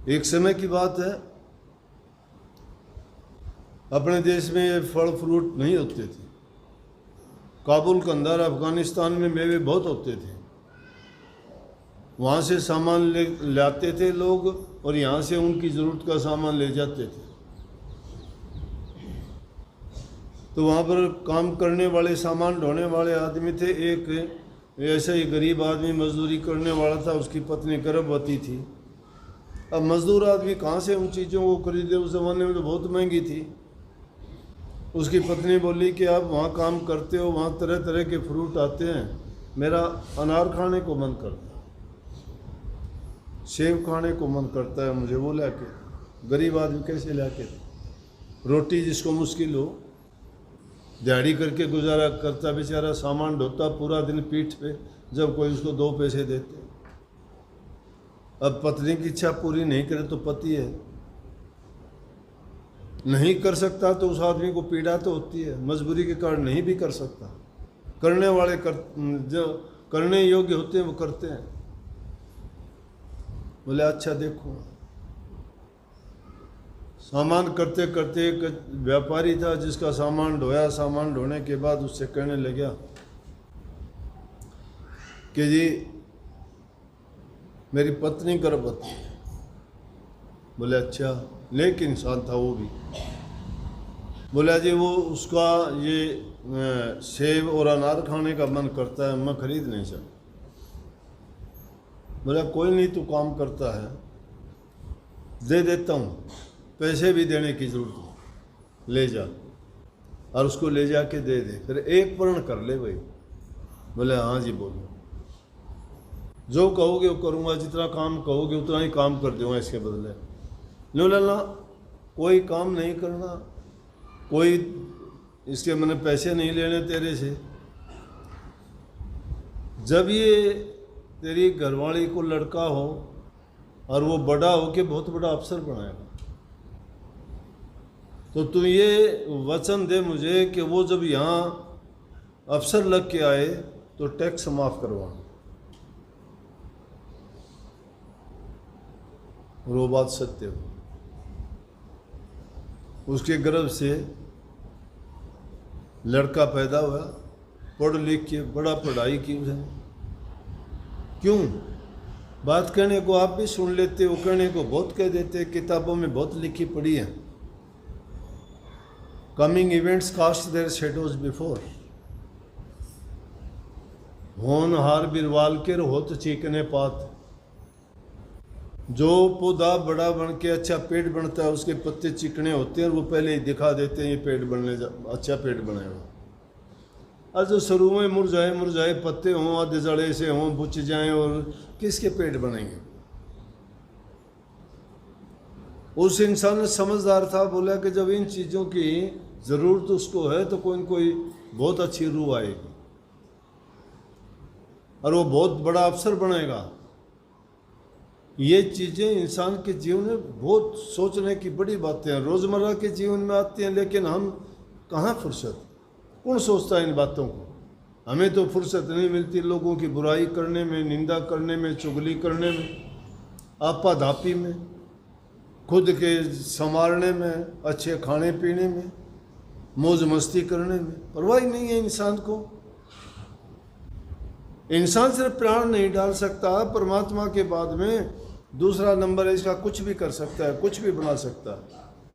एक समय की बात है, अपने देश में ये फल फ्रूट नहीं होते थे। काबुल के अंदर अफगानिस्तान में मेवे बहुत होते थे। वहाँ से सामान लाते थे लोग और यहाँ से उनकी ज़रूरत का सामान ले जाते थे। तो वहाँ पर काम करने वाले, सामान ढोने वाले आदमी थे। एक ऐसा ही गरीब आदमी मजदूरी करने वाला था, उसकी पत्नी गर्भवती थी। अब मजदूर आदमी कहाँ से उन चीज़ों को खरीदे, उस ज़माने में तो बहुत महंगी थी। उसकी पत्नी बोली कि आप वहाँ काम करते हो, वहाँ तरह तरह के फ्रूट आते हैं, मेरा अनार खाने को मन करता है, सेब खाने को मन करता है, मुझे वो ला के। गरीब आदमी कैसे ला के, रोटी जिसको मुश्किल हो, दिहाड़ी करके गुजारा करता बेचारा, सामान ढोता पूरा दिन पीठ पे, जब कोई उसको 2 पैसे देते। अब पत्नी की इच्छा पूरी नहीं करे तो पति है, नहीं कर सकता तो उस आदमी को पीड़ा तो होती है, मजबूरी के कारण नहीं भी कर सकता। करने वाले जो करने योग्य होते हैं वो करते हैं। बोले अच्छा देखो, सामान करते करते एक व्यापारी था जिसका सामान ढोया। सामान ढोने के बाद उससे कहने लगा कि जी मेरी पत्नी गर्भवती है। बोले अच्छा, नेक इंसान था वो भी। बोला जी वो उसका ये सेब और अनार खाने का मन करता है, मैं खरीद नहीं सकता। बोला कोई नहीं, तू काम करता है, दे देता हूँ, पैसे भी देने की जरूरत नहीं, ले जा। और उसको ले जा के दे दे, फिर एक पूर्ण कर ले भाई। बोले हाँ जी बोलो, जो कहोगे वो करूँगा, जितना काम कहोगे उतना ही काम कर दूँगा इसके बदले। लो लाला कोई काम नहीं करना, कोई इसके मैंने पैसे नहीं लेने तेरे से। जब ये तेरी घरवाली को लड़का हो और वो बड़ा हो के बहुत बड़ा अफसर बनाएगा, तो तू ये वचन दे मुझे कि वो जब यहाँ अफसर लग के आए तो टैक्स माफ़ करवा। और वो बात सत्य हो। उसके गर्भ से लड़का पैदा हुआ, पढ़ लिख के बड़ा पढ़ाई की उसने। क्यों? बात कहने को आप भी सुन लेते हो, कहने को बहुत कह देते, किताबों में बहुत लिखी पड़ी है। Coming events cast their shadows before. होनहार बिरवाल के होत चीकने पात। जो पौधा बड़ा बन के अच्छा पेड़ बनता है उसके पत्ते चिकने होते हैं और वो पहले ही दिखा देते हैं ये पेड़ बनने अच्छा पेड़ बनेगा। और जो शुरू में मुरझाए मुरझाए पत्ते हों, आधे जड़े से हों, बुझ जाएं, और किसके पेड़ बनेंगे। उस इंसान समझदार था, बोला कि जब इन चीज़ों की ज़रूरत उसको है तो कोई न कोई बहुत अच्छी रूह आएगी और वो बहुत बड़ा अफसर बनेगा। ये चीज़ें इंसान के जीवन में बहुत सोचने की बड़ी बातें हैं, रोज़मर्रा के जीवन में आती हैं, लेकिन हम कहाँ फुर्सत, कौन सोचता है इन बातों को। हमें तो फुर्सत नहीं मिलती लोगों की बुराई करने में, निंदा करने में, चुगली करने में, आपाधापी में, खुद के संवारने में, अच्छे खाने पीने में, मौज मस्ती करने में परवाह ही नहीं है इंसान को। इंसान सिर्फ प्राण नहीं डाल सकता, परमात्मा के बाद में दूसरा नंबर है इसका, कुछ भी कर सकता है, कुछ भी बना सकता है।